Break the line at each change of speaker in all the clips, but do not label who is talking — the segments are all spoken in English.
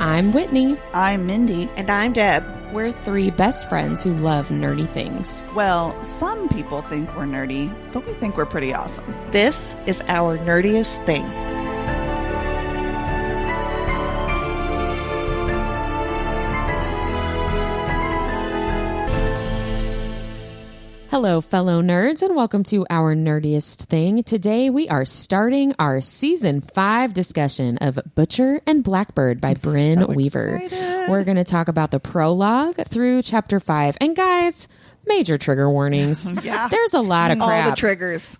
I'm Whitney.
I'm Mindy.
And I'm Deb.
We're three best friends who love nerdy things.
Well, some people think we're nerdy, but we think we're pretty awesome.
This is Our Nerdiest Thing.
Hello, fellow nerds, and welcome to Our Nerdiest Thing. Today, we are starting our Season 5 discussion of Butcher and Blackbird by Bryn Weaver.
Excited.
We're going to talk about the prologue through Chapter 5. And guys, major trigger warnings.
Yeah.
There's a lot of crap.
All the triggers.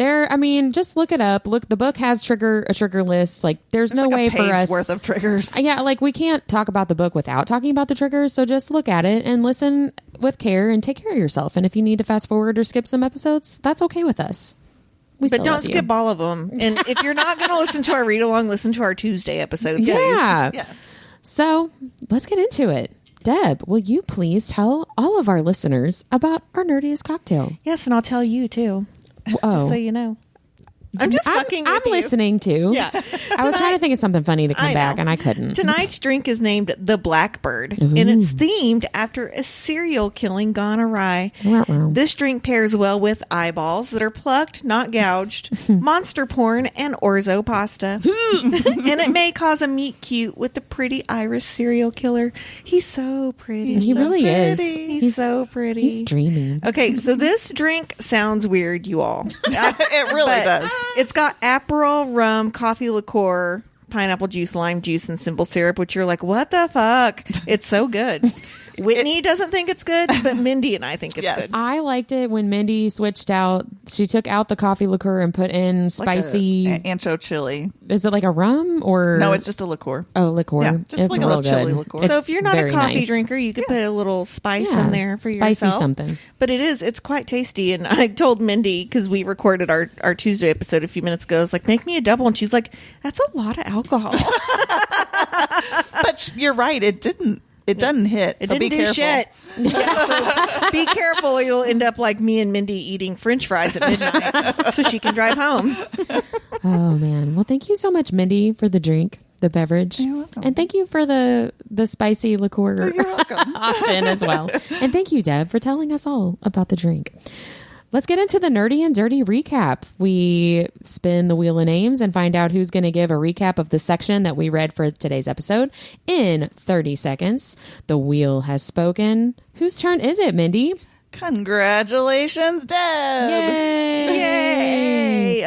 Just look it up. Look, the book has a trigger list. Like, there's no
like
way
a
for
page
us
worth of triggers.
Yeah, like we can't talk about the book without talking about the triggers. So just look at it and listen with care and take care of yourself. And if you need to fast forward or skip some episodes, that's okay with us.
But don't skip all of them. And if you're not going to listen to our read along, listen to our Tuesday episodes.
Yeah.
Yes.
So let's get into it. Deb, will you please tell all of our listeners about our nerdiest cocktail?
Yes, and I'll tell you too.
Oh.
Just so you know. I'm just fucking with
I'm
you.
listening too.
Yeah.
I was trying to think of something funny to come
I
back
know.
and I couldn't.
Tonight's drink is named the Blackbird, and it's themed after a serial killing gone awry. This drink pairs well with eyeballs that are plucked, not gouged, monster porn, and orzo pasta. And it may cause a meet cute with the pretty Irish serial killer. He's so pretty.
He really is.
He's so pretty.
He's dreamy.
Okay, so this drink sounds weird, you all.
It really does.
It's got Aperol, rum, coffee liqueur, pineapple juice, lime juice, and simple syrup, which you're like, what the fuck? It's so good. Whitney doesn't think it's good, but Mindy and I think it's good.
I liked it when Mindy switched out. She took out the coffee liqueur and put in spicy.
Like ancho chili.
Is it like a rum or?
No, it's just a liqueur.
Oh, liqueur.
Yeah, just
it's
like a
real
little chili
good.
liqueur.
So
It's
if you're not a
very
coffee
nice.
drinker, you could put a little spice in there for
spicy
yourself.
something.
But it's quite tasty. And I told Mindy, because we recorded our Tuesday episode a few minutes ago, I was like, make me a double. And she's like, that's a lot of alcohol.
But you're right. It doesn't hit.
It
So
didn't
be
do
careful.
shit. Yeah, so be careful, or you'll end up like me and Mindy eating French fries at midnight so she can drive home.
Oh man! Well, thank you so much, Mindy, for the drink, the beverage,
You're welcome.
and thank you for the spicy liqueur
You're welcome.
option as well. And thank you, Deb, for telling us all about the drink. Let's get into the nerdy and dirty recap. We spin the wheel of names and find out who's going to give a recap of the section that we read for today's episode in 30 seconds. The wheel has spoken. Whose turn is it, Mindy?
Congratulations, Deb.
Yay!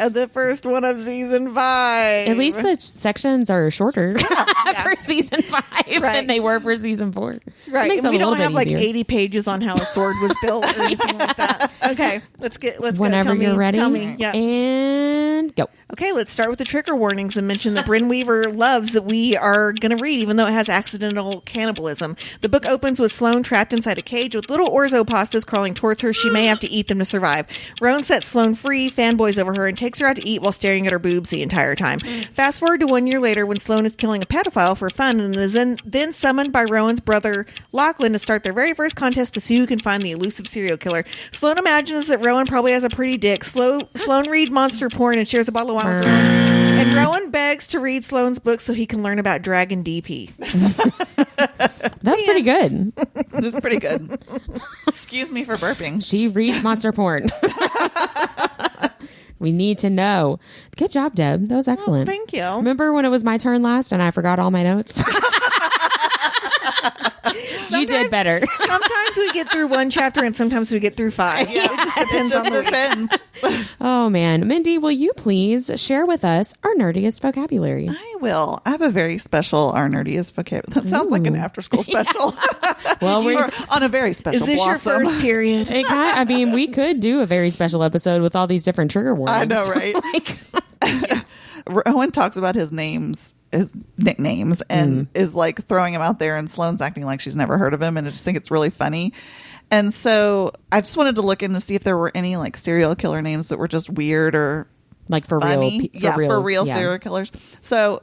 The first one of season 5.
At least the sections are shorter for season 5 than
Right.
they were for season 4.
Right.
Makes
And
it
we
a little
don't have
bit
like
easier.
80 pages on how a sword was built or anything like that. Okay, let's
Whenever
go.
you're ready.
Tell me. Yeah.
And go.
Okay, let's start with the trigger warnings and mention that Bryn Weaver loves that we are going to read, even though it has accidental cannibalism. The book opens with Sloane trapped inside a cage with little orzo pastas crawling towards her. She may have to eat them to survive. Rowan sets Sloane free, fanboys over her, and takes her out to eat while staring at her boobs the entire time. Fast forward to 1 year later when Sloane is killing a pedophile for fun and is then summoned by Rowan's brother Lachlan to start their very first contest to see who can find the elusive serial killer. Sloane imagines that Rowan probably has a pretty dick. Sloane reads monster porn and shares a bottle of wine with Rowan. And Rowan begs to read Sloane's book so he can learn about Dragon DP.
That's pretty good.
This is pretty good. Excuse me for burping.
She reads monster porn. We need to know. Good job, Deb. That was excellent.
Thank you.
Remember when it was my turn last and I forgot all my notes? You did better.
Sometimes we get through one chapter and sometimes we get through 5. Yeah, it just depends on the week.
Depends.
Oh, man. Mindy, will you please share with us our nerdiest vocabulary?
I will. I have a very special Our Nerdiest vocabulary. That sounds like an after-school special.
Well,
Or on a very special
Is this
blossom.
your first period?
We could do a very special episode with all these different trigger warnings.
I know, right? Rowan talks about his nicknames, and is like throwing him out there, and Sloane's acting like she's never heard of him, and I just think it's really funny. And so I just wanted to look in to see if there were any like serial killer names that were just weird or
like for
funny.
real.
For real
yeah.
serial killers. So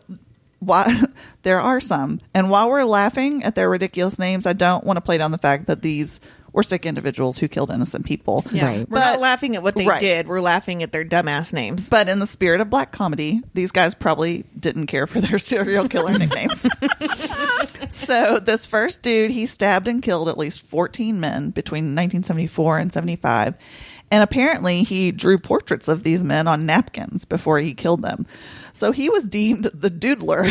there are some, and while we're laughing at their ridiculous names, I don't want to play down the fact that these were sick individuals who killed innocent people.
Yeah.
Right.
We're not laughing at what they
Right.
did. We're laughing at their dumbass names.
But in the spirit of black comedy, these guys probably didn't care for their serial killer nicknames. So this first dude, he stabbed and killed at least 14 men between 1974 and 75. And apparently he drew portraits of these men on napkins before he killed them. So he was deemed the Doodler.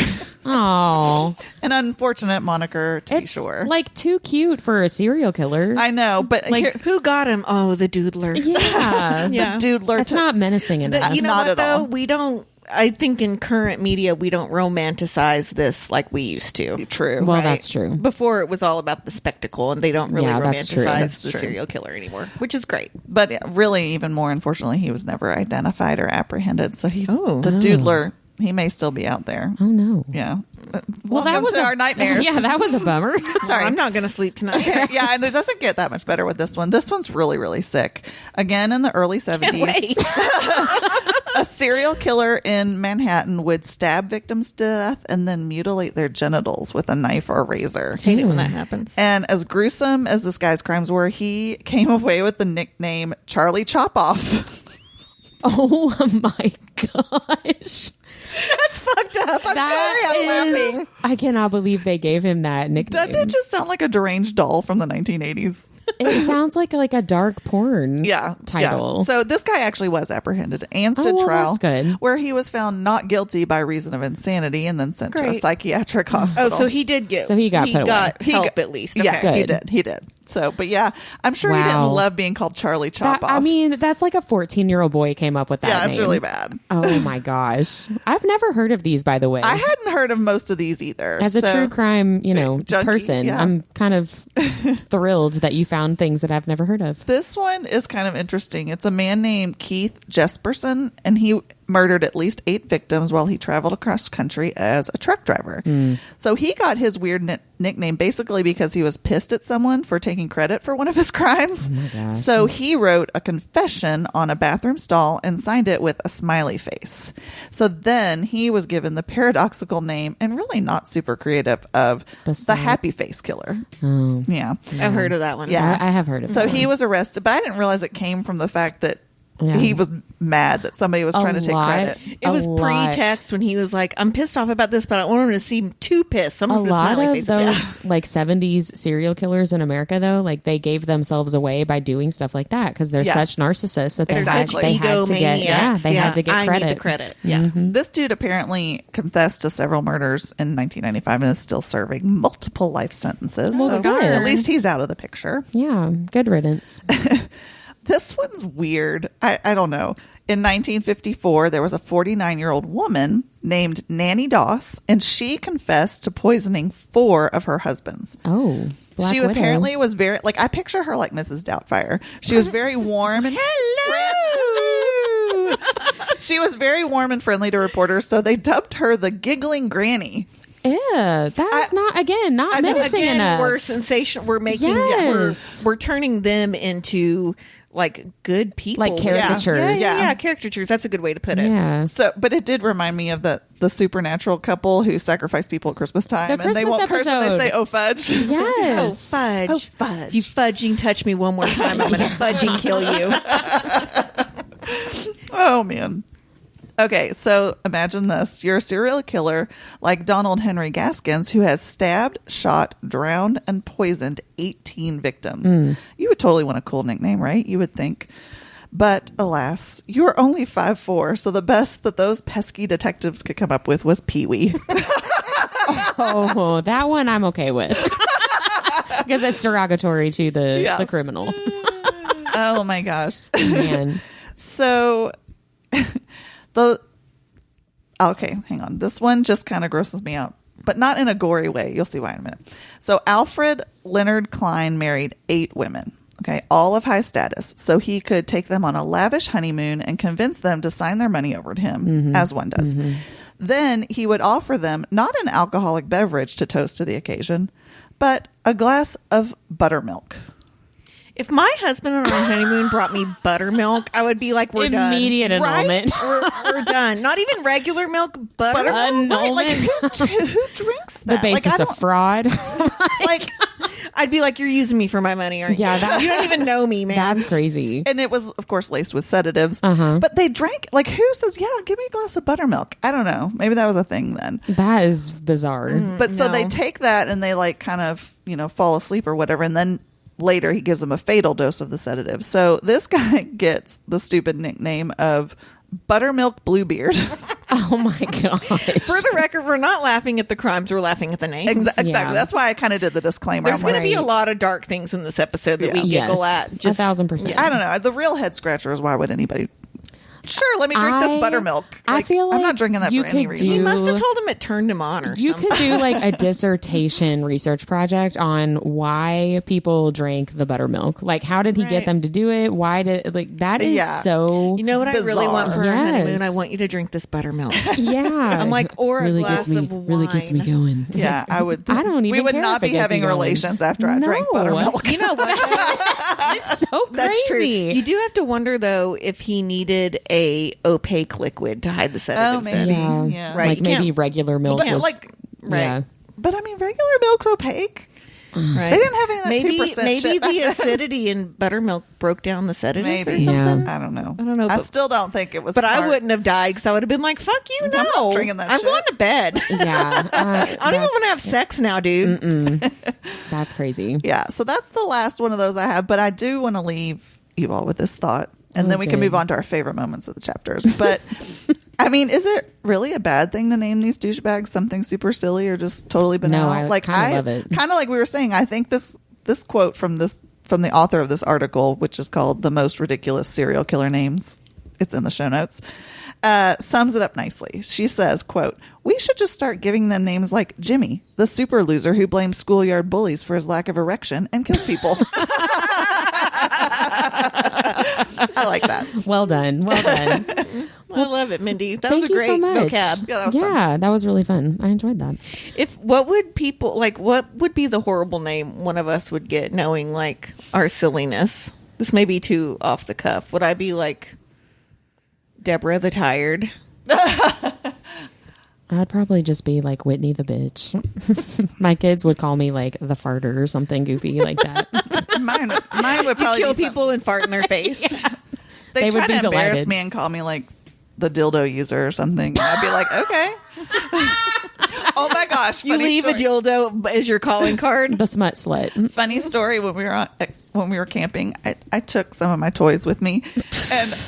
Oh,
An unfortunate moniker, to be
it's
sure.
like too cute for a serial killer.
I know, but
Like,
here,
Who got him? Oh, the Doodler.
yeah,
Yeah.
the Doodler.
it's not menacing enough.
You know
Not
what,
at
though?
all.
We don't... I think in current media, we don't romanticize this like we used to.
True.
Well,
right?
that's true.
Before it was all about the spectacle, and they don't really
Yeah, that's true.
romanticize
That's
the
true.
serial killer anymore, which is great.
But really, even more unfortunately, he was never identified or apprehended. So he's
Oh.
the Doodler. He may still be out there.
Oh no.
Yeah.
Well,
Welcome to our nightmares.
Yeah, that was a bummer.
Sorry.
I'm not going to sleep tonight.
Yeah, and it doesn't get that much better with this one. This one's really, really sick. Again, in the early 70s,
Wait.
a serial killer in Manhattan would stab victims to death and then mutilate their genitals with a knife or razor.
Hate it when that happens.
And as gruesome as this guy's crimes were, he came away with the nickname Charlie Chop-Off.
Oh my gosh.
That's fucked up. I'm sorry. I'm laughing.
I cannot believe they gave him that nickname.
Doesn't it just sound like a deranged doll from the 1980s?
It sounds like a dark porn title.
Yeah. So this guy actually was apprehended and stood
well,
trial,
that's good.
where he was found not guilty by reason of insanity and then sent to a
Great.
psychiatric hospital.
Oh, so he did get.
So he got put away.
help at least.
Yeah,
Okay.
he
Good.
did. So, but yeah, I'm sure he didn't
Wow.
love being called Charlie Chop-Off.
I mean, that's like a 14-year-old boy came up with that
yeah,
name.
it's really bad.
Oh my gosh. I've never heard of these, by the way.
I hadn't heard of most of these either.
As a
so-
true crime,
junkie,
person,
yeah.
I'm kind of thrilled that you found things that I've never heard of.
This one is kind of interesting. It's a man named Keith Jesperson, and he murdered at least 8 victims while he traveled across country as a truck driver. So he got his weird nickname basically because he was pissed at someone for taking credit for one of his crimes.
gosh.
So he wrote a confession on a bathroom stall and signed it with a smiley face. So then he was given the paradoxical name, and really not super creative, of the Happy Face Killer.
Oh,
Yeah.
I've heard of that one.
Yeah.
I have heard of
So
that
he
one.
was arrested, but I didn't realize it came from the fact that
Yeah.
he was mad that somebody was trying to take
lot.
credit.
It was
A lot.
pre-text when he was like, "I'm pissed off about this, but I don't want him to seem too pissed." So I'm
A
gonna put
lot
smiley
of
face.
those like 70s serial killers in America, though, like they gave themselves away by doing stuff like that because they're
Yeah.
such narcissists that they
Exactly.
had to get they had to get
I
credit.
need the credit. Yeah.
This dude apparently confessed to several murders in 1995 and is still serving multiple life sentences.
Well,
so
good.
at least he's out of the picture.
Yeah, good riddance.
This one's weird. I don't know. In 1954, there was a 49-year-old woman named Nanny Doss, and she confessed to poisoning 4 of her husbands.
Oh, Black
She
Widow.
apparently was very, like, I picture her like Mrs. Doubtfire. She was very warm and hello. She was very warm and friendly to reporters, so they dubbed her the Giggling Granny.
Ew, that's not menacing
Again,
enough.
we're sensation. We're making.
Yes.
We're turning them into like good people,
Like caricatures.
Yeah, caricatures. That's a good way to put it.
Yeah.
So, but it did remind me of the supernatural couple who sacrifice people at Christmas time,
The
and they
Christmas
won't curse when they
episode.
say "Oh fudge."
Oh
Yes.
fudge!
Oh, fudge.
If you fudging touch me one more time, I'm gonna fudging kill you.
Oh man. Okay, so imagine this. You're a serial killer like Donald Henry Gaskins, who has stabbed, shot, drowned, and poisoned 18 victims. You would totally want a cool nickname, right? You would think. But alas, you are only 5'4", so the best that those pesky detectives could come up with was Pee-wee.
Oh, that one I'm okay with. Because it's derogatory to the criminal.
Oh my gosh.
Man.
So okay, hang on. This one just kind of grosses me out, but not in a gory way. You'll see why in a minute. So Alfred Leonard Klein married 8 women. Okay, all of high status. So he could take them on a lavish honeymoon and convince them to sign their money over to him, as one does. Then he would offer them not an alcoholic beverage to toast to the occasion, but a glass of buttermilk.
If my husband on our honeymoon brought me buttermilk, I would be like, "We're
Immediate
done.
annulment.
We're done. Not even regular milk, buttermilk.
Annulment.
Like, who drinks
The
that? Like,
basis
I
of
don't-
fraud.
Like,
I'd be like, you're using me for my money, aren't you?
Yeah,
you don't even know me, man.
That's crazy.
And it was, of course, laced with sedatives. But they drank, like, who says, yeah, give me a glass of buttermilk? I don't know. Maybe that was a thing then.
That is bizarre.
But so they take that and they, like, kind of, fall asleep or whatever. And then later he gives them a fatal dose of the sedative. So this guy gets the stupid nickname of Buttermilk Bluebeard.
Oh my gosh.
For the record, we're not laughing at the crimes, we're laughing at the names.
Exactly.
Yeah.
That's why I kind of did the disclaimer.
There's going to be a
Right.
lot of dark things in this episode that we
Yes,
giggle at.
1,000%.
I don't know. The real head scratcher is why would anybody... Sure, let me drink this buttermilk.
I feel like
I'm not drinking that
you
for any
could
reason.
He
do-
must have told him it turned him on or
You
something.
could do like a dissertation research project on why people drank the buttermilk. Like, how did he get
Right.
them to do it? Why did, like, that is
Yeah.
so,
You know what I really want for
Yes.
our honeymoon? I want you to drink this buttermilk.
yeah.
I'm like, or a glass
gets me,
of wine.
really gets me going.
Yeah, I would.
I don't
We
even
would
care
not
if it
be
gets
having
you going.
relations after I drank
No.
buttermilk.
You know what?
It's so crazy.
That's true. You do have to wonder, though, if he needed a opaque liquid to hide the sedatives
maybe.
in.
Yeah.
Right.
Like
You
maybe
can't-
regular milk
But,
was,
like,
right.
Yeah.
But I mean, regular milk's opaque.
Right.
They didn't have any of that
maybe
2%
maybe
shit back
the
then.
acidity in buttermilk broke down the sedatives
Maybe.
or something.
Yeah.
I don't know.
I don't know,
I
but-
still don't think it was.
But I
smart.
wouldn't have died because I would have been like, "Fuck you, no!
I'm not drinking that
I'm
shit."
going to bed.
Yeah.
I don't even want to have sex now, dude."
That's crazy.
Yeah. So that's the last one of those I have. But I do want to leave you all with this thought, and then we can
Okay.
move on to our favorite moments of the chapters. But I mean, is it really a bad thing to name these douchebags something super silly or just totally banal?
I
like
kinda love it.
Kind of like we were saying. I think this quote from the author of this article, which is called "The Most Ridiculous Serial Killer Names," it's in the show notes, sums it up nicely. She says, quote, "We should just start giving them names like Jimmy, the super loser who blames schoolyard bullies for his lack of erection and kills people." I like that.
Well done. Well done.
I love it, Mindy. That
Thank
was a
you
great
so much.
vocab.
Yeah, that was fun.
That was really fun. I enjoyed that.
If what would people like? What would be the horrible name one of us would get, knowing like our silliness? This may be too off the cuff. Would I be like Deborah the Tired?
I'd probably just be like Whitney the bitch. My kids would call me like the farter or something goofy like that.
Mine would probably
Kill
be
people and fart in their face.
They
They
try
would be
to embarrass
delighted.
me and call me like the dildo user or something. I'd be like, okay. Oh my gosh!
You
funny
leave
story.
a dildo as your calling card.
The smut slut.
Funny story, when we were camping, I took some of my toys with me,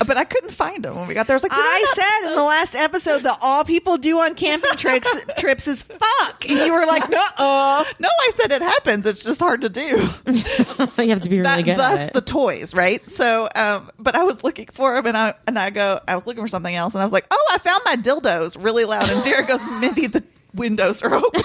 but I couldn't find them when we got there. I was like,
I said in the last episode that all people do on camping trips is fuck, and you were like, no.
no, I said it happens. It's just hard to do.
You have to be really good
That's
at it.
the toys, right? So, but I was looking for them, and I was looking for something else, and I was like, oh, I found my dildos, really loud, and Derek goes, Mindy, the windows are open.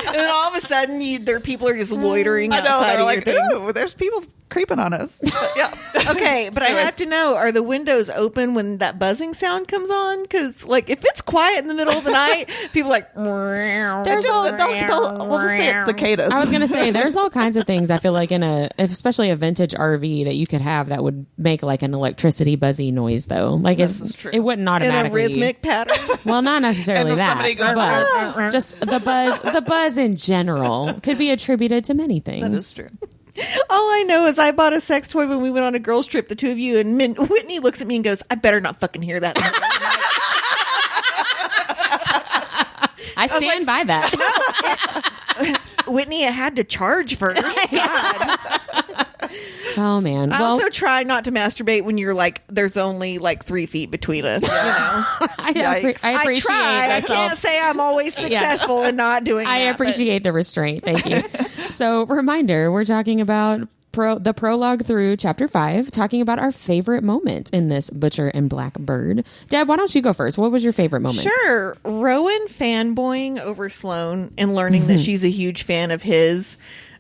And then all of a sudden, people are just loitering
I know,
outside
they're
of
like,
your thing.
ooh, there's people creeping on us. But, yeah.
Okay, but I have to know, are the windows open when that buzzing sound comes on? Because, like, if it's quiet in the middle of the night, people are like...
There's
Just,
all-
we'll just say it's cicadas.
I was going to say, there's all kinds of things I feel like especially a vintage RV that you could have that would make like an electricity buzzy noise though. Like
This is true.
it wouldn't
in a
automatically.
rhythmic pattern.
Well, not necessarily
And if
that,
somebody goes,
but just the buzz in general could be attributed to many things.
That is true.
All I know is I bought a sex toy when we went on a girls' trip, the two of you, and Whitney looks at me and goes, I better not fucking hear that.
I stand by that.
Whitney, it had to charge first. God.
Oh man.
I
Well,
also try not to masturbate when you're like, there's only like 3 feet between us. You know,
I
Yikes.
appreciate
try. I
myself.
can't say I'm always successful in not doing
I
that.
appreciate the restraint. Thank you. So, reminder, we're talking about the prologue through chapter 5, talking about our favorite moment in this Butcher and Blackbird. Deb, why don't you go first? What was your favorite moment?
Sure. Rowan fanboying over Sloane and learning that she's a huge fan of his,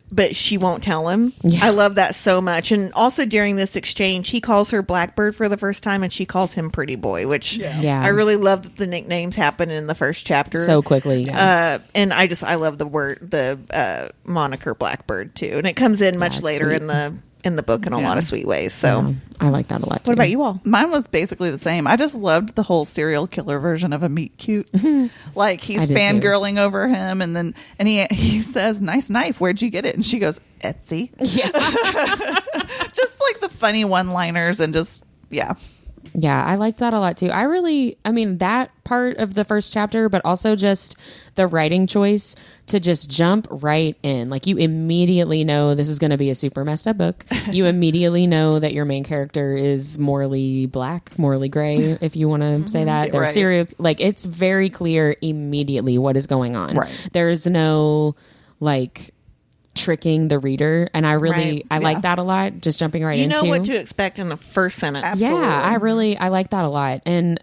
but she won't tell him.
Yeah.
I love that so much. And also during this exchange, he calls her Blackbird for the first time and she calls him Pretty Boy, which
Yeah.
I really love that the nicknames happen in the first chapter.
So quickly. Yeah.
And I love the moniker Blackbird too. And it comes in much
That's
later
sweet.
in in the book in a lot of sweet ways. So
Yeah, I like that a lot too.
what about you all?
Mine was basically the same. I just loved the whole serial killer version of a meet cute. Like he's
I did too.
fangirling over him, and he says, "Nice knife. Where'd you get it?" And she goes, "Etsy."
Yeah.
Just like the funny one-liners and just
Yeah, I like that a lot too. I mean, that part of the first chapter, but also just the writing choice to just jump right in. Like, you immediately know this is going to be a super messed up book. You immediately know that your main character is morally black, morally gray, if you want to say that. They're
Right.
serial. Like, it's very clear immediately what is going on.
Right.
There's no, like, tricking the reader, and I like that a lot, just jumping right into
You know what to expect in the first sentence.
Absolutely.
Yeah, I like that a lot. And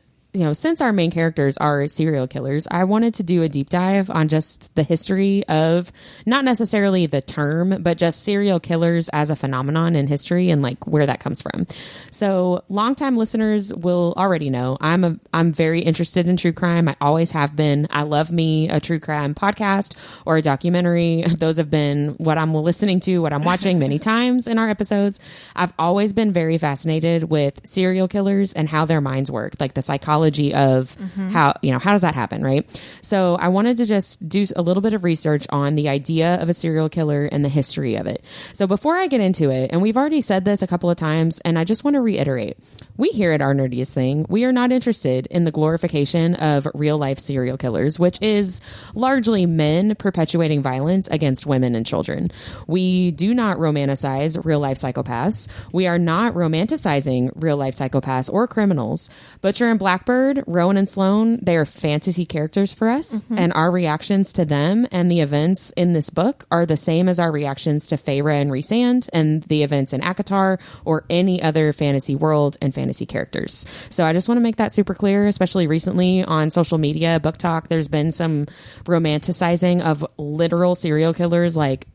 since our main characters are serial killers, I wanted to do a deep dive on just the history of not necessarily the term, but just serial killers as a phenomenon in history and like where that comes from. So longtime listeners will already know I'm very interested in true crime. I always have been. I love me a true crime podcast or a documentary. Those have been what I'm listening to, what I'm watching many times in our episodes. I've always been very fascinated with serial killers and how their minds work, like the psychology of how does that happen, right? So I wanted to just do a little bit of research on the idea of a serial killer and the history of it. So before I get into it, and we've already said this a couple of times, and I just want to reiterate, we here at Our Nerdiest Thing, we are not interested in the glorification of real life serial killers, which is largely men perpetuating violence against women and children. We do not romanticize real life psychopaths. We are not romanticizing real life psychopaths or criminals. Butcher and Blackbird, Rowan and Sloane, they are fantasy characters for us, and our reactions to them and the events in this book are the same as our reactions to Feyre and Rhysand and the events in ACOTAR or any other fantasy world and fantasy characters. So I just want to make that super clear, especially recently on social media, book talk, there's been some romanticizing of literal serial killers like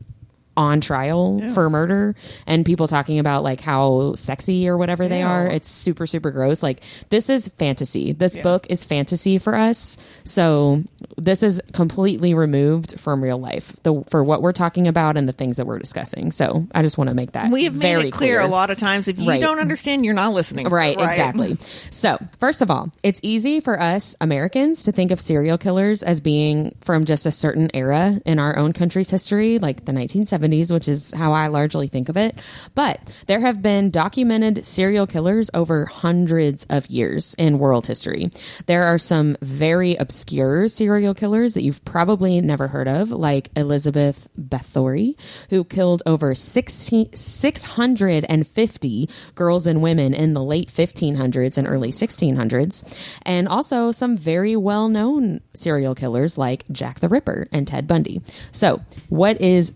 on trial for murder, and people talking about like how sexy or whatever they are. It's super, super gross. Like, this is fantasy. This book is fantasy for us. So this is completely removed from real life for what we're talking about and the things that we're discussing. So I just want to make that
We have made
very
it clear a lot of times. If you don't understand, you're not listening.
Right, exactly. So, first of all, it's easy for us Americans to think of serial killers as being from just a certain era in our own country's history, like the 1970s, which is how I largely think of it. But there have been documented serial killers over hundreds of years in world history. There are some very obscure serial killers that you've probably never heard of, like Elizabeth Bathory, who killed over 650 girls and women in the late 1500s and early 1600s. And also some very well-known serial killers like Jack the Ripper and Ted Bundy. So what does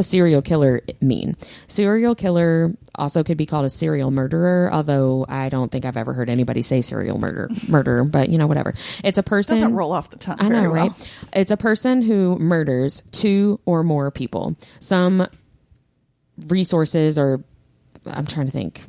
serial killer mean? Serial killer also could be called a serial murderer, although I don't think I've ever heard anybody say serial murder, but whatever. It's a person.
doesn't roll off the tongue.
I know,
very
right?
well.
It's a person who murders two or more people. Some resources or I'm trying to think.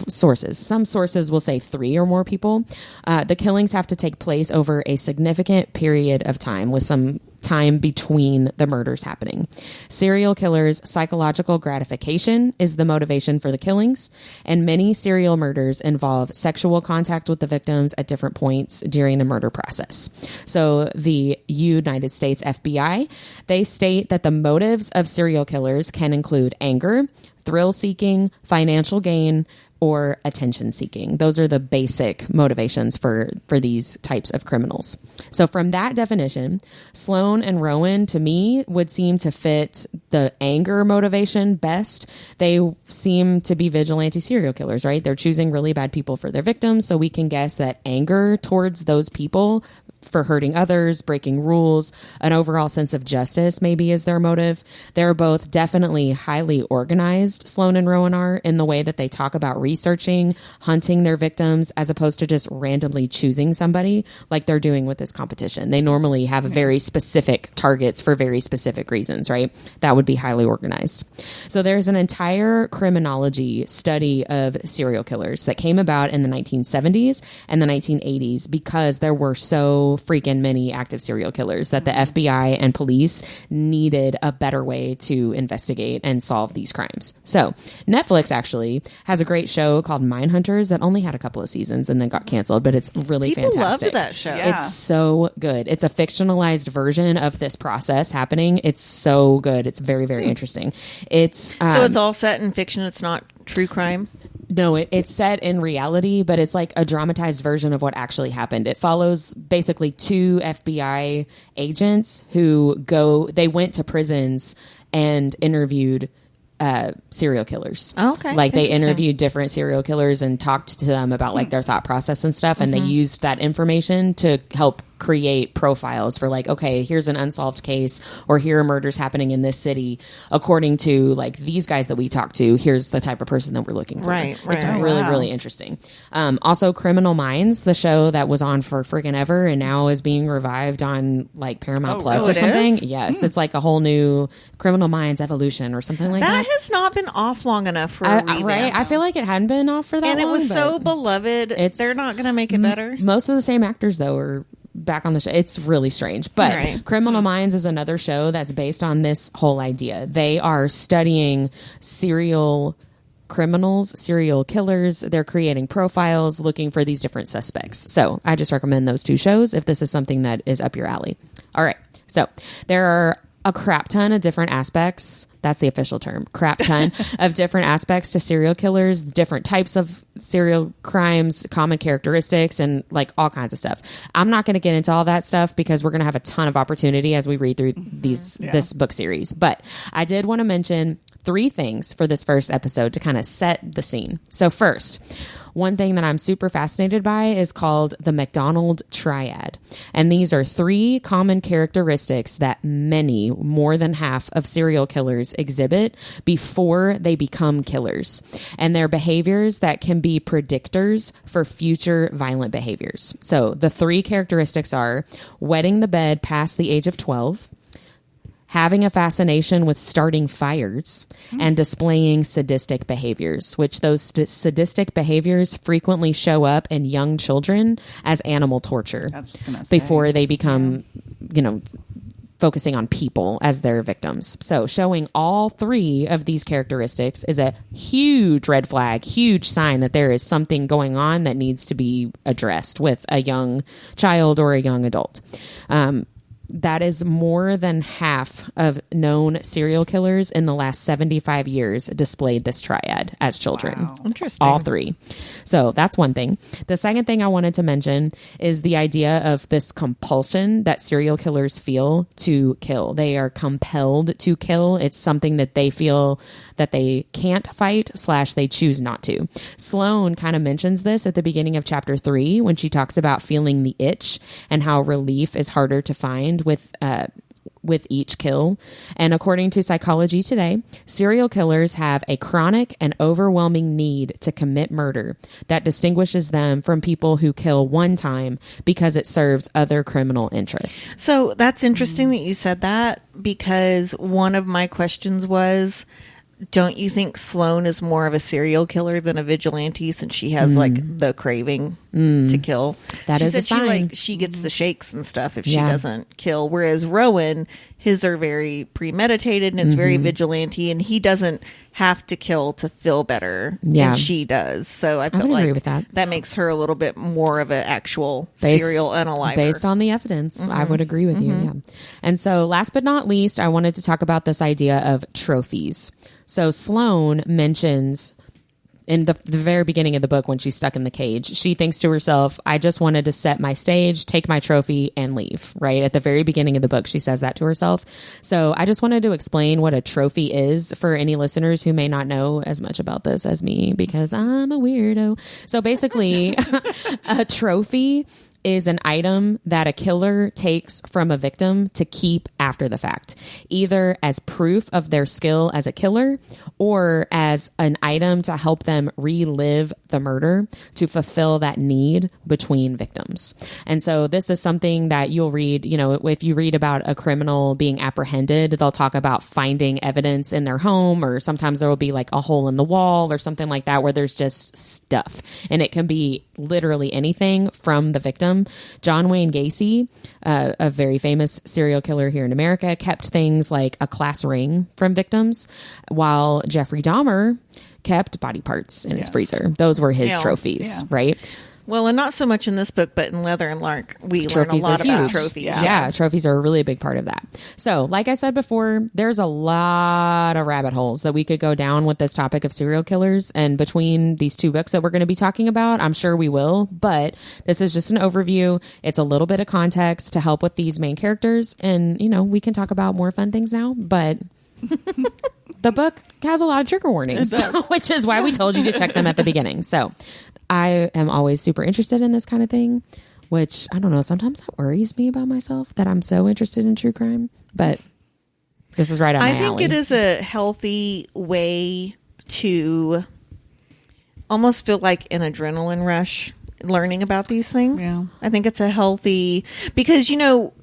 Sources. Some sources will say 3 or more people. The killings have to take place over a significant period of time with some time between the murders happening. Serial killers' psychological gratification is the motivation for the killings, and many serial murders involve sexual contact with the victims at different points during the murder process. So the United States FBI, they state that the motives of serial killers can include anger, thrill-seeking, financial gain, or attention seeking. Those are the basic motivations for these types of criminals. So from that definition, Sloane and Rowan, to me, would seem to fit the anger motivation best. They seem to be vigilante serial killers, right? They're choosing really bad people for their victims. So we can guess that anger towards those people for hurting others, breaking rules, an overall sense of justice maybe is their motive. They're both definitely highly organized, Sloane and Rowan are, in the way that they talk about researching, hunting their victims, as opposed to just randomly choosing somebody like they're doing with this competition. They normally have very specific targets for very specific reasons, right? That would be highly organized. So there's an entire criminology study of serial killers that came about in the 1970s and the 1980s because there were so freaking many active serial killers that the FBI and police needed a better way to investigate and solve these crimes. So Netflix actually has a great show called Mindhunters that only had a couple of seasons and then got canceled, but it's really
People
fantastic.
loved that show.
Yeah.
It's so good. It's a fictionalized version of this process happening. It's so good. It's very, very interesting. It's
So it's all set in fiction. It's not true crime.
no, it's set in reality, but it's like a dramatized version of what actually happened. It follows basically two FBI agents who they went to prisons and interviewed serial killers.
Oh, okay.
Like they
Interesting.
interviewed different serial killers and talked to them about like their thought process and stuff. And they used that information to help create profiles for like, okay, here's an unsolved case, or here are murders happening in this city. According to like these guys that we talked to, here's the type of person that we're looking for.
Right,
It's
right.
really,
Wow.
really interesting. Also Criminal Minds, the show that was on for friggin' ever and now is being revived on like Paramount
Oh,
Plus
really?
or something.
It is?
Yes. It's like a whole new Criminal Minds evolution or something like
That
that.
has not been off long enough for a revamp.
Right? I feel like it hadn't been off for that
And
long.
it was
but
so beloved.
it's-
They're not going to make it better.
most of the same actors though are back on the show. It's really strange. But
Right.
Criminal Minds is another show that's based on this whole idea. They are studying serial criminals, serial killers. They're creating profiles, looking for these different suspects. So I just recommend those two shows if this is something that is up your alley. All right. So there are a crap ton of different aspects. That's the official term. Crap ton of different aspects to serial killers, different types of serial crimes, common characteristics, and like all kinds of stuff. I'm not going to get into all that stuff because we're going to have a ton of opportunity as we read through this book series. But I did want to mention 3 things for this first episode to kind of set the scene. So first, one thing that I'm super fascinated by is called the McDonald Triad. And these are 3 common characteristics that many, more than half of serial killers exhibit before they become killers. And they're behaviors that can be predictors for future violent behaviors. So the 3 characteristics are wetting the bed past the age of 12, having a fascination with starting fires, and displaying sadistic behaviors, which those sadistic behaviors frequently show up in young children as animal torture
That's what I was gonna say.
before they become, focusing on people as their victims. So showing all 3 of these characteristics is a huge red flag, huge sign that there is something going on that needs to be addressed with a young child or a young adult. That is more than half of known serial killers in the last 75 years displayed this triad as children.
Wow.
Interesting.
All 3. So that's one thing. The second thing I wanted to mention is the idea of this compulsion that serial killers feel to kill. They are compelled to kill. It's something that they feel that they can't fight / they choose not to. Sloane kind of mentions this at the beginning of chapter 3 when she talks about feeling the itch and how relief is harder to find with each kill. And according to Psychology Today, serial killers have a chronic and overwhelming need to commit murder that distinguishes them from people who kill one time because it serves other criminal interests.
So that's interesting that you said that, because one of my questions was, don't you think Sloane is more of a serial killer than a vigilante, since she has like the craving to kill?
That
She
is a
said
sign.
she gets the shakes and stuff if she
Yeah.
doesn't kill, whereas Rowan, his are very premeditated and it's very vigilante, and he doesn't have to kill to feel better.
Yeah.
And she does. So I feel
would
like
agree with that.
makes her a little bit more of an actual
Based-
serial unaliver.
Based on the evidence, I would agree with you. Yeah. And so last but not least, I wanted to talk about this idea of trophies. So Sloane mentions in the very beginning of the book when she's stuck in the cage, she thinks to herself, I just wanted to set my stage, take my trophy, and leave. Right at the very beginning of the book, she says that to herself. So I just wanted to explain what a trophy is for any listeners who may not know as much about this as me, because I'm a weirdo. So basically, a trophy is an item that a killer takes from a victim to keep after the fact, either as proof of their skill as a killer or as an item to help them relive the murder to fulfill that need between victims. And so this is something that you'll read, you know, if you read about a criminal being apprehended, they'll talk about finding evidence in their home, or sometimes there will be like a hole in the wall or something like that where there's just stuff, and it can be literally anything from the victim. John Wayne Gacy, a very famous serial killer here in America, kept things like a class ring from victims, while Jeffrey Dahmer kept body parts in his freezer. Those were his trophies, right?
Well, and not so much in this book, but in Leather and Lark, we learn a lot about trophies.
Yeah, trophies are a really big part of that. So, like I said before, there's a lot of rabbit holes that we could go down with this topic of serial killers. And between these two books that we're going to be talking about, I'm sure we will. But this is just an overview. It's a little bit of context to help with these main characters. And, you know, we can talk about more fun things now. But the book has a lot of trigger warnings, which is why we told you to check them at the beginning. So I am always super interested in this kind of thing, which I don't know. Sometimes that worries me about myself, that I'm so interested in true crime, but this is right on my alley.
I think it is a healthy way to almost feel like an adrenaline rush learning about these things.
Yeah.
I think it's a healthy, because, you know,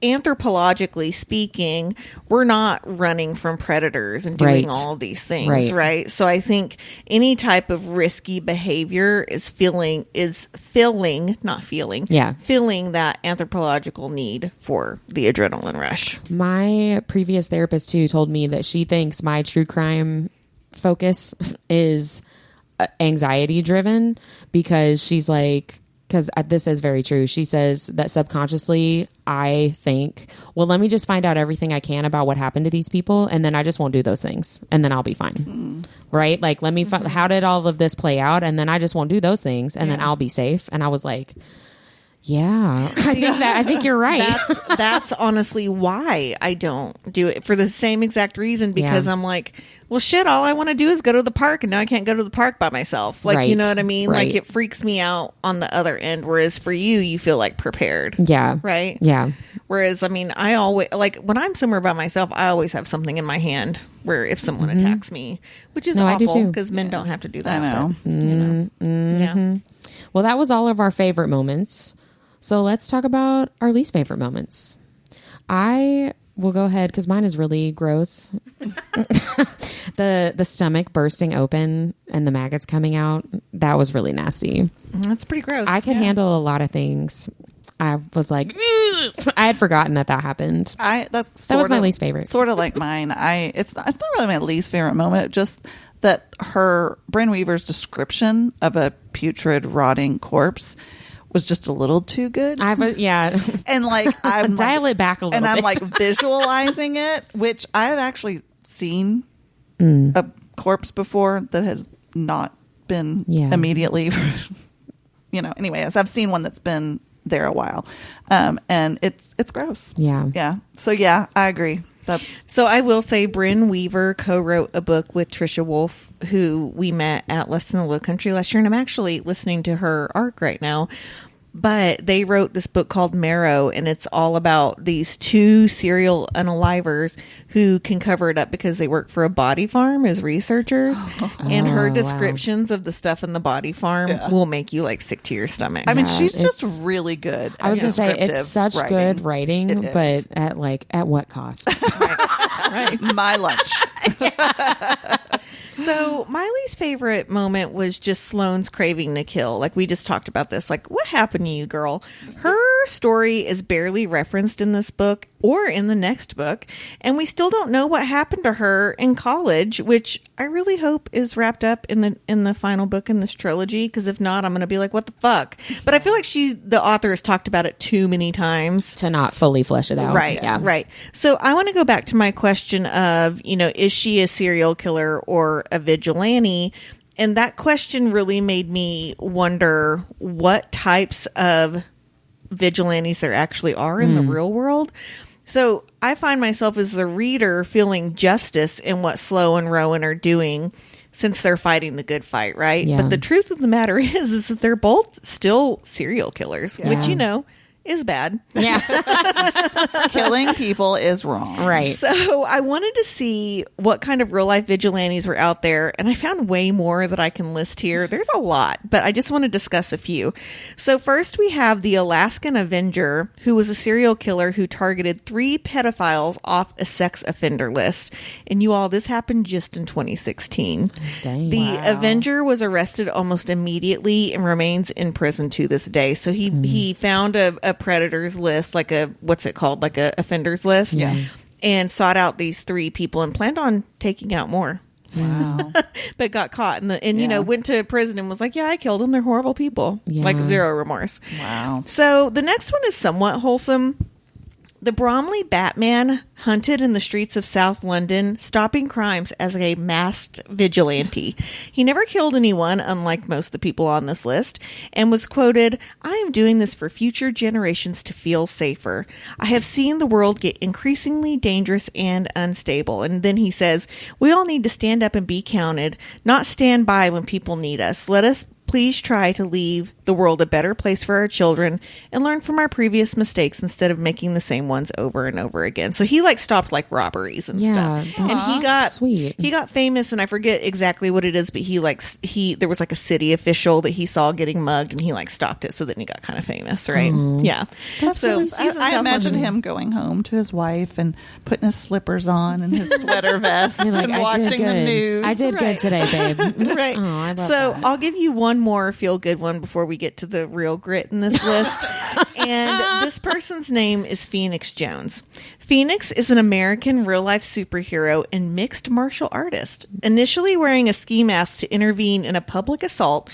anthropologically speaking, we're not running from predators and doing all these things, right? So I think any type of risky behavior is filling that anthropological need for the adrenaline rush.
My previous therapist too told me that she thinks my true crime focus is anxiety driven, because she's like, because this is very true. She says that subconsciously I think, well, let me just find out everything I can about what happened to these people, and then I just won't do those things, and then I'll be fine. Right? Like, let me find, how did all of this play out, and then I just won't do those things, and then I'll be safe. And I was like, yeah, I think you're right.
That's honestly why I don't do it, for the same exact reason, because I'm like, well, shit, all I want to do is go to the park, and now I can't go to the park by myself. Like, you know what I mean? Like, it freaks me out on the other end, whereas for you feel like prepared.
Yeah.
Right?
Yeah.
Whereas, I mean, I always, like, when I'm somewhere by myself, I always have something in my hand where if someone attacks me, which is awful, because men don't have to do that.
I know.
But, you know. Yeah.
Well, that was all of our favorite moments. So let's talk about our least favorite moments. I will go ahead, because mine is really gross. The stomach bursting open and the maggots coming out, that was really nasty.
That's pretty gross.
I could handle a lot of things. I was like, ugh! I had forgotten that happened. That was my least favorite.
Sort of like mine. It's not really my least favorite moment. Just that Bryn Weaver's description of a putrid, rotting corpse was just a little too good.
And
like, I'm
dial it back a little
bit. And I'm like visualizing it, which I have actually seen a corpse before that has not been immediately, you know, anyways, I've seen one that's been there a while. And it's gross.
Yeah.
Yeah. So yeah, I agree.
So I will say Bryn Weaver co-wrote a book with Trisha Wolfe, who we met at Less Than the Low Country last year, and I'm actually listening to her arc right now. But they wrote this book called Marrow, and it's all about these two serial unalivers who can cover it up because they work for a body farm as researchers. And her descriptions of the stuff in the body farm will make you like sick to your stomach.
I mean, she's just really good.
I was going to say, it's such good writing, but at what cost?
Right.
My lunch.
So my least favorite moment was just Sloane's craving to kill. Like, we just talked about this. Like, what happened to you, girl? Her story is barely referenced in this book or in the next book, and we still don't know what happened to her in college, which I really hope is wrapped up in the final book in this trilogy, because if not, I'm going to be like, what the fuck? But I feel like the author has talked about it too many times
to not fully flesh it out.
Right. Yeah. Right. So I want to go back to my question of, you know, is she a serial killer or a vigilante? And that question really made me wonder what types of vigilantes there actually are in the real world. So I find myself as the reader feeling justice in what Sloane and Rowan are doing. since they're fighting the good fight, right?
Yeah.
But the truth of the matter is that they're both still serial killers,
Yeah.
which, is bad.
Yeah.
Killing people is wrong.
Right.
So I wanted to see what kind of real life vigilantes were out there, and I found way more that I can list here. There's a lot, but I just want to discuss a few. So first we have the Alaskan Avenger, who was a serial killer who targeted 3 pedophiles off a sex offender list. And you all, this happened just in 2016.
Dang.
The Avenger was arrested almost immediately and remains in prison to this day. So he found a predators list, like a offenders list, and sought out these 3 people and planned on taking out more.
Wow.
But got caught went to prison and was like, yeah, I killed them. They're horrible people.
Yeah.
Like, zero remorse.
Wow.
So the next one is somewhat wholesome. The Bromley Batman hunted in the streets of South London, stopping crimes as a masked vigilante. He never killed anyone, unlike most of the people on this list, and was quoted, "I am doing this for future generations to feel safer. I have seen the world get increasingly dangerous and unstable." And then he says, "We all need to stand up and be counted, not stand by when people need us. Let us please try to leave the world a better place for our children and learn from our previous mistakes instead of making the same ones over and over again." So he stopped robberies and stuff. And he got
sweet.
He got famous, and I forget exactly what it is, but there was a city official that he saw getting mugged, and he stopped it. So then he got kind of famous, right? Yeah.
That's
so
really
he's
sweet.
in
I
South
imagine
London.
him going home to his wife and putting his slippers on and his sweater vest
You're
and watching the news.
I did good today, babe.
Right.
Oh, I love
So
that.
I'll give you one more feel good one before we get to the real grit in this list. And this person's name is Phoenix Jones. Phoenix is an American real-life superhero and mixed martial artist. Initially wearing a ski mask to intervene in a public assault,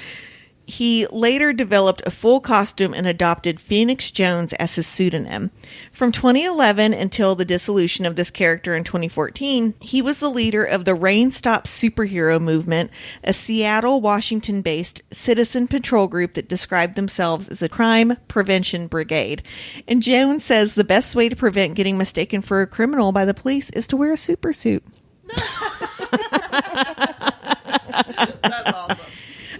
he later developed a full costume and adopted Phoenix Jones as his pseudonym. From 2011 until the dissolution of this character in 2014, he was the leader of the Rain Stop Superhero Movement, a Seattle, Washington-based citizen patrol group that described themselves as a crime prevention brigade. And Jones says the best way to prevent getting mistaken for a criminal by the police is to wear a super suit.
That's awesome.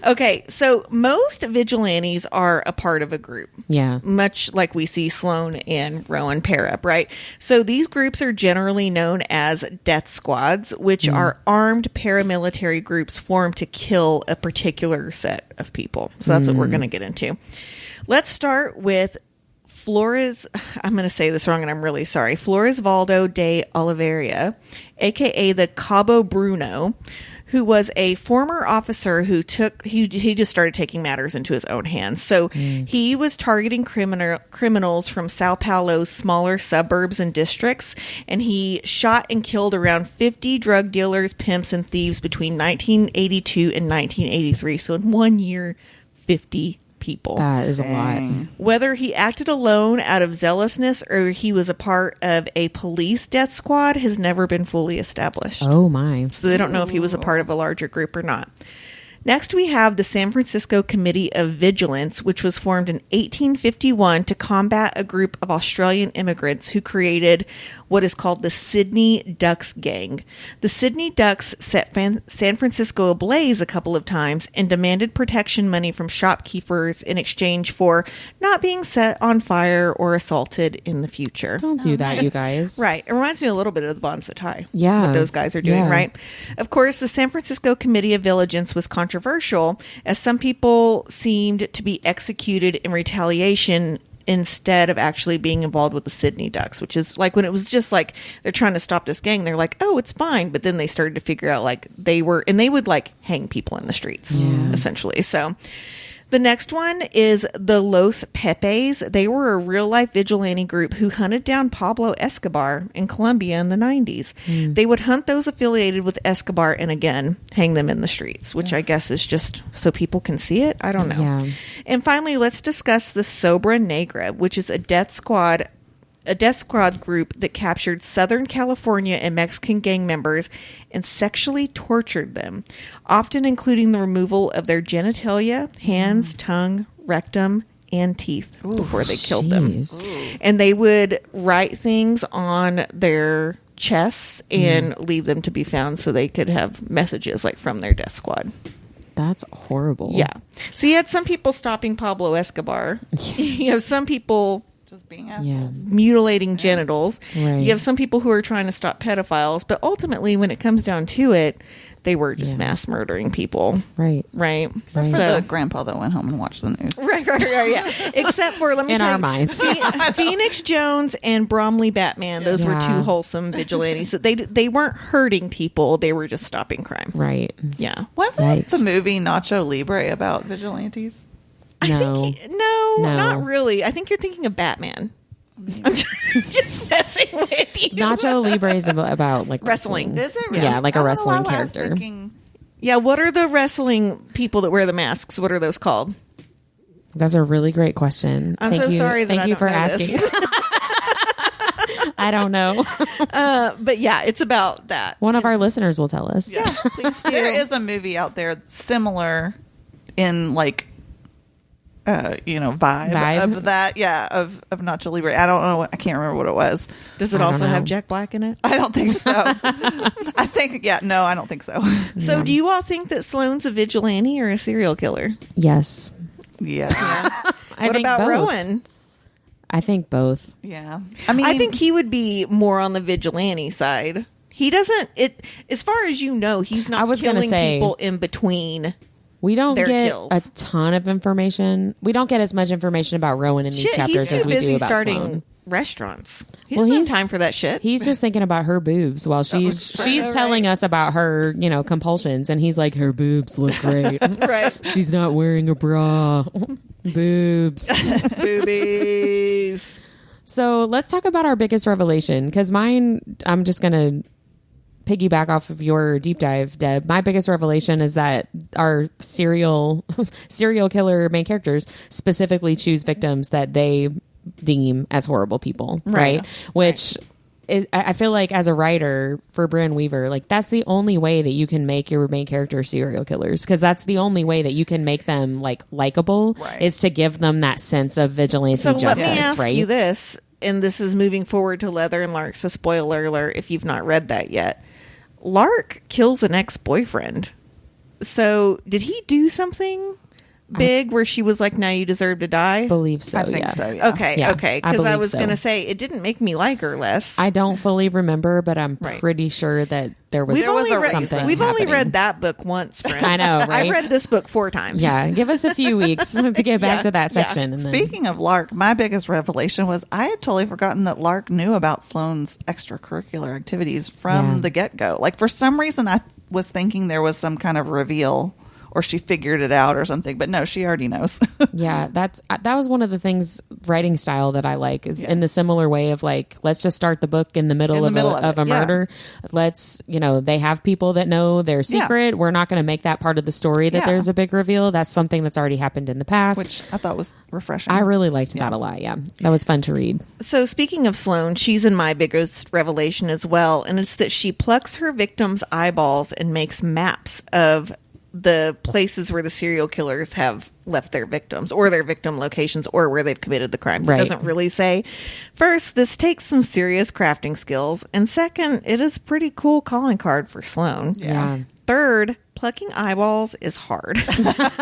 Okay, so most vigilantes are a part of a group.
Yeah.
Much like we see Sloane and Rowan pair up, right? So these groups are generally known as death squads, which are armed paramilitary groups formed to kill a particular set of people. So that's what we're going to get into. Let's start with Flores, I'm going to say this wrong and I'm really sorry. Floresvaldo de Oliveira, a.k.a. the Cabo Bruno, who was a former officer who he just started taking matters into his own hands. So he was targeting criminals from Sao Paulo's smaller suburbs and districts, and he shot and killed around 50 drug dealers, pimps, and thieves between 1982 and 1983. So in 1 year, 50 people.
That is a lot.
Whether he acted alone out of zealousness or he was a part of a police death squad has never been fully established.
Oh, my.
So they don't know if he was a part of a larger group or not. Next, we have the San Francisco Committee of Vigilance, which was formed in 1851 to combat a group of Australian immigrants who created what is called the Sydney Ducks Gang. The Sydney Ducks set San Francisco ablaze a couple of times and demanded protection money from shopkeepers in exchange for not being set on fire or assaulted in the future.
Don't do that, you guys.
Right. It reminds me a little bit of the Bonds That Tie.
Yeah.
What those guys are doing,
Yeah.
right? Of course, the San Francisco Committee of Vigilance was controversial, as some people seemed to be executed in retaliation instead of actually being involved with the Sydney Ducks, which is like when it was just like they're trying to stop this gang, they're like, oh, it's fine. But then they started to figure out they would hang people in the streets, essentially. So the next one is the Los Pepes. They were a real-life vigilante group who hunted down Pablo Escobar in Colombia in the 90s. They would hunt those affiliated with Escobar and, again, hang them in the streets, which I guess is just so people can see it. I don't know.
Yeah.
And finally, let's discuss the Sobra Negra, which is a death squad group that captured Southern California and Mexican gang members and sexually tortured them, often including the removal of their genitalia, hands, tongue, rectum, and teeth before they killed them.
Jeez.
And they would write things on their chests and leave them to be found so they could have messages like from their death squad.
That's horrible.
Yeah. So you had some people stopping Pablo Escobar. You have some people
just being assholes.
Mutilating genitals.
Right.
You have some people who are trying to stop pedophiles, but ultimately when it comes down to it, they were just mass murdering people.
Right.
Right.
Except for the grandpa that went home and watched the news.
Right, yeah. Except for, let me
In
tell
our
you,
minds.
Phoenix Jones and Bromley Batman, those were two wholesome vigilantes. They weren't hurting people, they were just stopping crime.
Right.
Yeah.
Wasn't the movie Nacho Libre about vigilantes?
No.
No,
No.
not really. I think you're thinking of Batman. I'm just messing with you.
Nacho Libre is about like
Wrestling.
Is it really?
Yeah, like a
I don't know
wrestling
why I was
character.
thinking-
Yeah, what are the wrestling people that wear the masks? What are those called?
That's a really great question.
I'm so sorry that
Thank
I
you
don't
for
know
asking.
this.
I don't know.
But yeah, it's about that.
One of our listeners will tell us.
Yeah, please do.
There is a movie out there similar in like vibe of that, of Nacho Libre. I don't know, I can't remember what it was.
Does it
I
also
don't know.
have Jack Black in it?
I don't think so. I think I don't think so.
So
Yeah.
do you all think that Sloane's a vigilante or a serial killer?
Yes.
Yeah.
I
What
think
about
both.
Rowan?
I think both.
Yeah. I mean,
I think he would be more on the vigilante side. He doesn't as far as you know, he's not
I was gonna
killing
say-
people in between.
We don't
Their
get
kills.
a ton of information. We don't get as much information about Rowan in these
Shit,
chapters
he's
as
too
we do
busy
about
starting
Sloane.
restaurants. He
Well,
doesn't have
he's-
time for that shit.
He's just thinking about her boobs while she's telling us about her, compulsions, and he's like, her boobs look great.
right.
She's not wearing a bra. Boobs.
Boobies.
So let's talk about our biggest revelation, because mine, I'm just going to piggyback off of your deep dive, Deb. My biggest revelation is that our serial killer main characters specifically choose victims that they deem as horrible people, right? Which I feel like as a writer for Brynn Weaver, like that's the only way that you can make your main character serial killers, because that's the only way that you can make them like likable, is to give them that sense of vigilante
So
justice,
let me ask
right?
you this, and this is moving forward to Leather and Lark, so spoiler alert if you've not read that yet. Lark kills an ex-boyfriend. So did he do something big where she was like, now you deserve to die?
Believe so.
I think
yeah.
so. Yeah.
Okay,
Yeah,
okay.
I
Because I
believe
was
so.
going to say, it didn't make me like her less.
I don't fully remember, but I'm
Right.
pretty sure that there was
We've only
something.
We've only
happening.
read that book once, friends.
I know, right?
I read this book 4 times.
Yeah, give us a few weeks to get back
Yeah,
to that
yeah.
section. And then,
speaking of Lark, my biggest revelation was I had totally forgotten that Lark knew about Sloane's extracurricular activities from the get-go. Like, for some reason, I was thinking there was some kind of reveal or she figured it out or something, but no, she already knows.
yeah, that was one of the things, writing style, that I like, is in the similar way of like, let's just start the book in the middle of a murder. Let's, they have people that know their secret. We're not going to make that part of the story that there's a big reveal. That's something that's already happened in the past.
Which I thought was refreshing.
I really liked that a lot. Yeah, that was fun to read.
So speaking of Sloane, she's in my biggest revelation as well, and it's that she plucks her victims' eyeballs and makes maps of the places where the serial killers have left their victims, or their victim locations, or where they've committed the crimes.
Right.
It doesn't really say. First, this takes some serious crafting skills, and second, it is a pretty cool calling card for Sloane.
Yeah.
Third, plucking eyeballs is hard.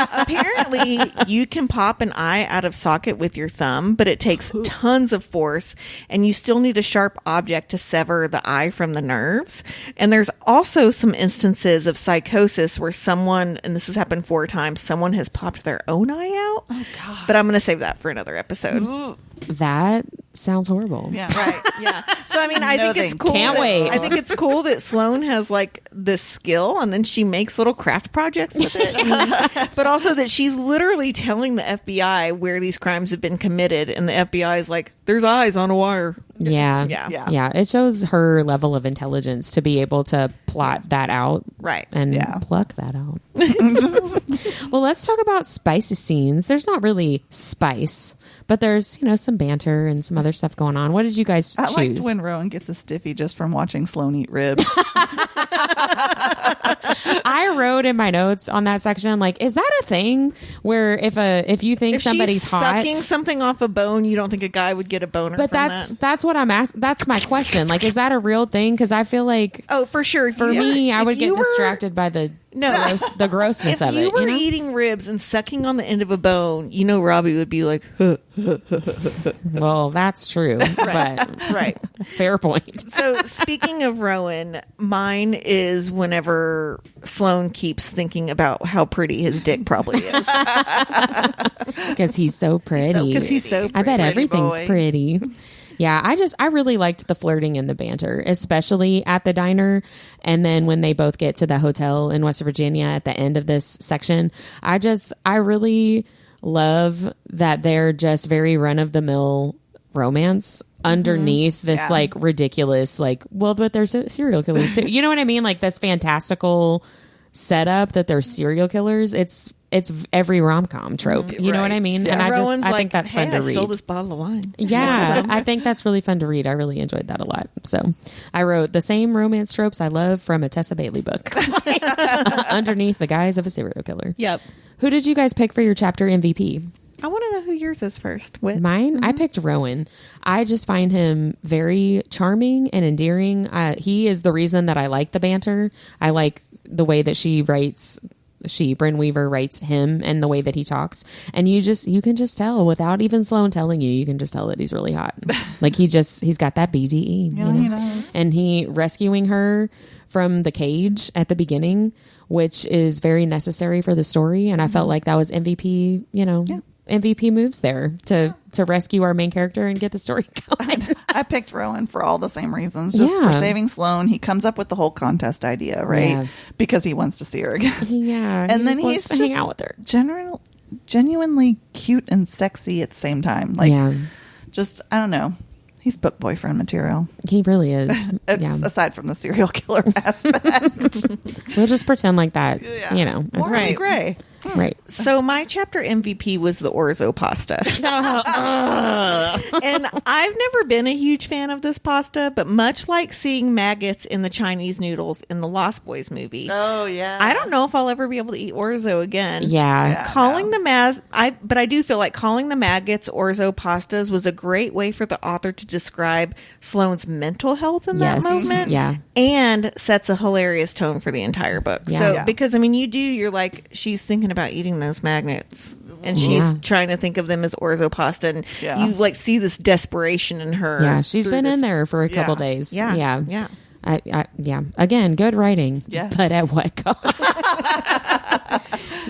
Apparently, you can pop an eye out of socket with your thumb, but it takes tons of force, and you still need a sharp object to sever the eye from the nerves. And there's also some instances of psychosis where someone, and this has happened 4 times, someone has popped their own eye out. Oh, God. But I'm going to save that for another episode.
That sounds horrible.
Yeah.
Right. Yeah. So I mean, I
No,
think it's
thank
cool.
Can't
that-
wait.
I think it's cool that Sloane has like this skill, and then she makes little craft projects with it. But also that she's literally telling the FBI where these crimes have been committed, and the FBI is like, "There's eyes on a wire."
Yeah.
Yeah.
Yeah. It shows her level of intelligence to be able to plot that out.
Right.
And pluck that out. Well, let's talk about spicy scenes. There's not really spice, But there's, some banter and some other stuff going on. What did you guys choose?
I liked when Rowan gets a stiffy just from watching Sloane eat ribs.
I wrote in my notes on that section, like, is that a thing where if you think somebody's
she's
hot,
sucking something off a bone, you don't think a guy would get a boner?
but
from
that's what I'm asking. That's my question. Like, is that a real thing? Because I feel like,
Oh, for sure.
for me, I would get distracted by the grossness
If
of
you
it.
were eating ribs and sucking on the end of a bone, Robbie would be like, huh.
Well, that's true. But
Right.
fair point.
So speaking of Rowan, mine is whenever Sloane keeps thinking about how pretty his dick probably is.
Because he's so pretty.
Because he's so pretty.
I bet everything's
boy.
pretty. Yeah, I really liked the flirting and the banter, especially at the diner. And then when they both get to the hotel in West Virginia at the end of this section, I really love that they're just very run of the mill romance underneath this like ridiculous, like, well, but they're serial killers. You know what I mean? Like this fantastical setup that they're serial killers. It's every rom-com trope. You know what I mean?
Yeah.
And I think that's fun to
I
read.
stole this bottle of wine.
Yeah, I think that's really fun to read. I really enjoyed that a lot. So I wrote the same romance tropes I love from a Tessa Bailey book underneath the guise of a serial killer.
Yep.
Who did you guys pick for your chapter MVP?
I want to know who yours is first. Whit.
Mine? I picked Rowan. I just find him very charming and endearing. He is the reason that I like the banter. I like the way that Bryn Weaver writes him and the way that he talks. And you can just tell without even Sloane telling you can just tell that he's really hot. Like he's got that BDE.
Yeah, he knows.
And he rescuing her from the cage at the beginning, which is very necessary for the story. And I felt like that was MVP, MVP moves there to rescue our main character and get the story going.
I picked Rowan for all the same reasons, just for saving Sloane. He comes up with the whole contest idea, right? Yeah. Because he wants to see her again.
Yeah,
and then he's
just hang out with her.
Genuinely cute and sexy at the same time. Like, just I don't know. He's book boyfriend material.
He really is.
Aside from the serial killer aspect,
we'll just pretend like that.
Yeah.
That's
right. Gray.
Right.
So my chapter MVP was the orzo pasta. And I've never been a huge fan of this pasta, but much like seeing maggots in the Chinese noodles in the Lost Boys movie.
Oh yeah.
I don't know if I'll ever be able to eat orzo again.
Yeah.
But I do feel like calling the maggots orzo pastas was a great way for the author to describe Sloane's mental health in that moment.
Yeah.
And sets a hilarious tone for the entire book.
Yeah.
So because you're like, she's thinking about eating those magnets and she's trying to think of them as orzo pasta, and you like see this desperation in her.
Yeah, she's been in there for a couple days. Yeah. Again, good writing.
Yes.
But at what cost?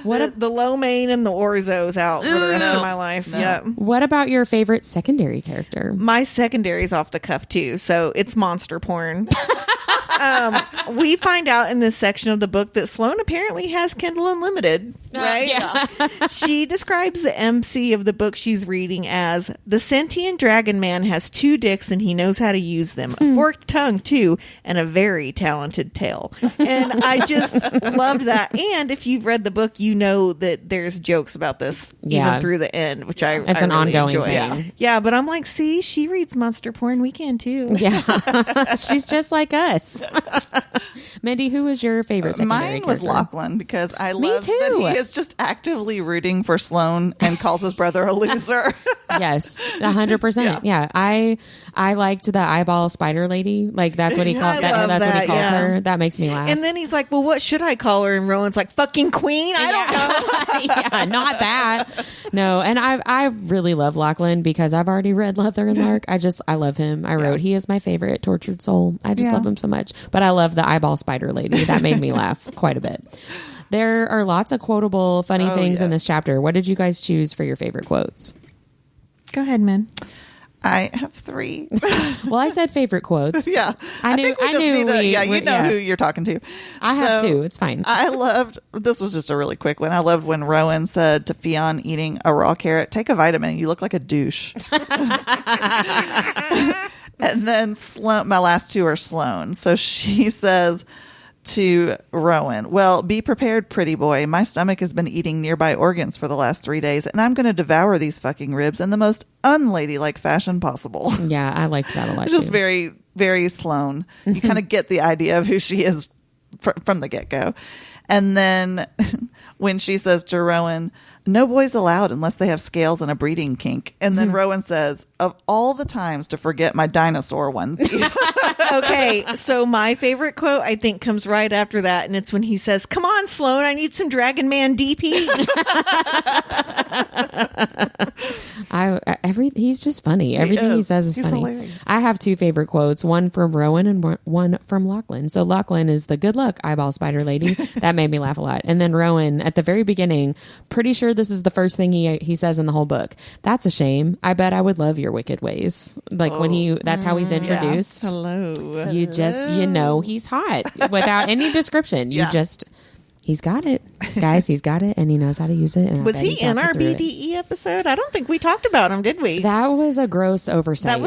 The lo mein and the orzos out for the rest of my life.
No.
Yeah.
What about your favorite secondary character?
My secondary's off the cuff too, so it's monster porn. We find out in this section of the book that Sloane apparently has Kindle Unlimited, right?
Yeah.
She describes the MC of the book she's reading as the sentient dragon man has 2 dicks and he knows how to use them, a forked tongue too, and a very talented tail. And I just loved that. And if you've read the book, you know that there's jokes about this even through the end, which I
It's an
really
ongoing
enjoy.
thing.
Yeah, but I'm like, see, she reads monster porn. We can too.
Yeah. She's just like us. Mindy, who was your favorite secondary
Mine was
character?
Lachlan, because I love
too.
that he is just actively rooting for Sloane and calls his brother a loser.
Yes, 100%. Yeah, I liked the eyeball spider lady. Like that's what he calls
love
that's what he
that,
calls
yeah.
her. That makes me laugh.
And then he's like, well, what should I call her? And Rowan's like, fucking queen? I don't know.
Yeah, not that. No, and I really love Lachlan because I've already read Leather and Lark. I love him. I wrote he is my favorite tortured soul. I just love him so much. But I love the eyeball spider lady. That made me laugh quite a bit. There are lots of quotable, funny things in this chapter. What did you guys choose for your favorite quotes?
Go ahead, man.
I have 3.
Well, I said favorite quotes.
Yeah.
I knew
you know who you're talking to.
I have 2. It's fine.
I loved, this was just a really quick one. I loved when Rowan said to Fionn eating a raw carrot, take a vitamin. You look like a douche. And then my last 2 are Sloane. So she says, to Rowan. Well, be prepared, pretty boy. My stomach has been eating nearby organs for the last 3 days, and I'm going to devour these fucking ribs in the most unladylike fashion possible.
Yeah, I liked that a lot.
Just
too.
very, very Sloane. You kind of get the idea of who she is from the get-go. And then when she says to Rowan, no boys allowed unless they have scales and a breeding kink. And then Rowan says, of all the times to forget my dinosaur onesie.
Okay, so my favorite quote, I think, comes right after that, and it's when he says, come on, Sloane, I need some Dragon Man DP.
He's just funny. Everything he says is
He's
funny.
hilarious.
I have two favorite quotes, one from Rowan and one from Lachlan. So Lachlan is the good luck eyeball spider lady. That made me laugh a lot. And then Rowan at the very beginning, pretty sure this is the first thing he says in the whole book. That's a shame. I bet I would love your wicked ways. Like that's how he's introduced.
Hello.
You just, he's hot without any description. He's got it, guys. He's got it, and he knows how to use it. And
Was he in our BDE episode? I don't think we talked about him, did we?
That was a gross oversight.
That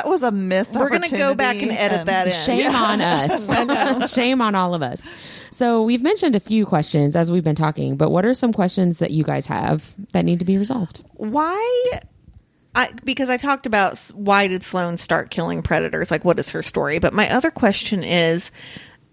was a missed
We're
opportunity.
We're going to go back and edit that in.
Shame on us. Shame on all of us. So we've mentioned a few questions as we've been talking, but what are some questions that you guys have that need to be resolved?
Because I talked about why did Sloane start killing predators? Like, what is her story? But my other question is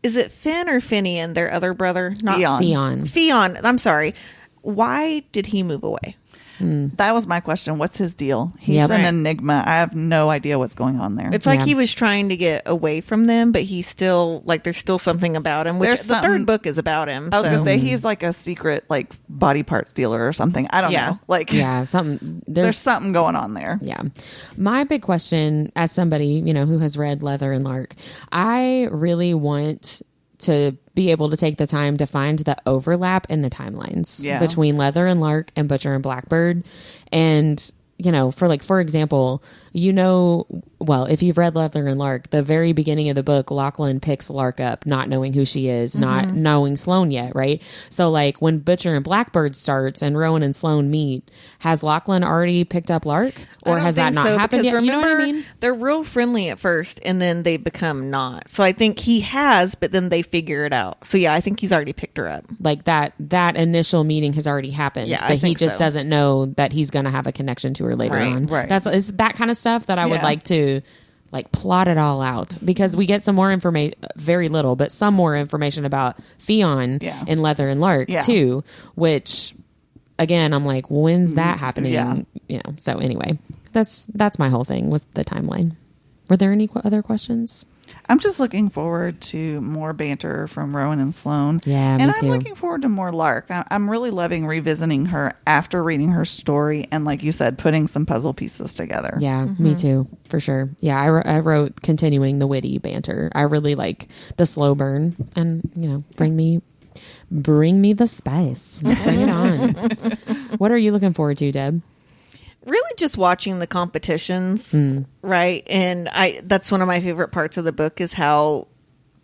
it Finn or Finian, their other brother? Not Fionn. I'm sorry. Why did he move away?
That was my question. What's his deal? He's an enigma. I have no idea what's going on there.
It's like he was trying to get away from them, but he's still, like, there's still something about him, which the third book is about him.
I was going to say, he's like a secret, like, body parts dealer or something. I don't know. Like, there's something going on there.
Yeah. My big question, as somebody, who has read Leather and Lark, I really want to be able to take the time to find the overlap in the timelines between Leather and Lark and Butcher and Blackbird. And, for example, if you've read Leather and Lark, the very beginning of the book, Lachlan picks Lark up, not knowing who she is, not knowing Sloane yet, right? So, like, when Butcher and Blackbird starts and Rowan and Sloane meet, has Lachlan already picked up Lark? Or has that not happened yet?
Remember,
you know what I mean?
They're real friendly at first, and then they become not. So I think he has, but then they figure it out. So, yeah, I think he's already picked her up.
Like, that initial meeting has already happened.
Yeah,
but he just doesn't know that he's going to have a connection to her later on.
Right.
It's that kind of stuff that I would like to plot it all out, because we get some more information, very little, but some more information about Fionn in Leather and Lark too, which again, I'm like, when's that happening? So anyway, that's my whole thing with the timeline. Were there any other questions?
I'm just looking forward to more banter from Rowan and Sloane.
Yeah, me
and
too.
I'm looking forward to more Lark. I'm really loving revisiting her after reading her story and, like you said, putting some puzzle pieces together.
Yeah, me too, for sure. Yeah, I wrote continuing the witty banter. I really like the slow burn, and bring me the spice. Bring it on. What are you looking forward to, Deb?
Really just watching the competitions, right? And that's one of my favorite parts of the book is how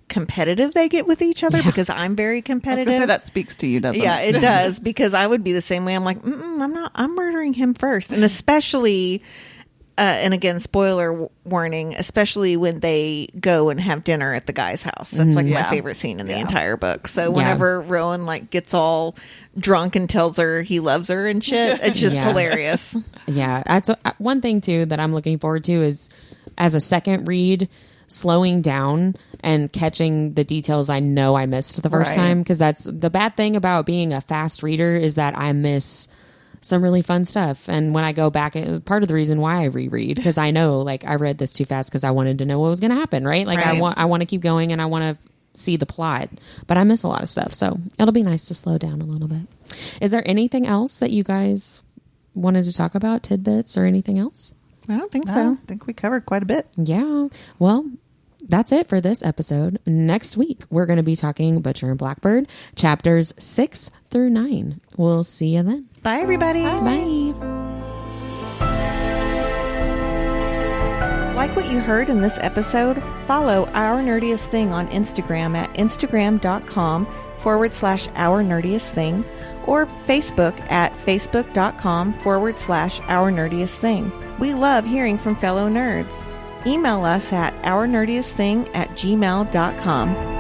competitive they get with each other, because I'm very competitive.
I was gonna say, that speaks to you, doesn't it?
Yeah, it does, because I would be the same way. I'm like, I'm murdering him first. And especially, and again, spoiler warning, especially when they go and have dinner at the guy's house. That's like my favorite scene in the entire book. So whenever Rowan gets all drunk and tells her he loves her and shit, it's just hilarious.
Yeah, that's one thing too that I'm looking forward to is, as a second read, slowing down and catching the details I know I missed the first time, because that's the bad thing about being a fast reader, is that I miss some really fun stuff. And when I go back, part of the reason why I reread, because I know, like, I read this too fast because I wanted to know what was going to happen, right? Like, I want to keep going and I want to see the plot, but I miss a lot of stuff. So it'll be nice to slow down a little bit. Is there anything else that you guys wanted to talk about, tidbits or anything else?
I don't think so.
I think we covered quite a bit.
Yeah. Well, that's it for this episode. Next week, we're going to be talking Butcher and Blackbird, chapters 6 through 9. We'll see you then.
Bye, everybody.
Bye.
Like what you heard in this episode? Follow Our Nerdiest Thing on Instagram at instagram.com/Our Nerdiest Thing, or Facebook at facebook.com/Our Nerdiest Thing. We love hearing from fellow nerds. Email us at ournerdiestthing@gmail.com.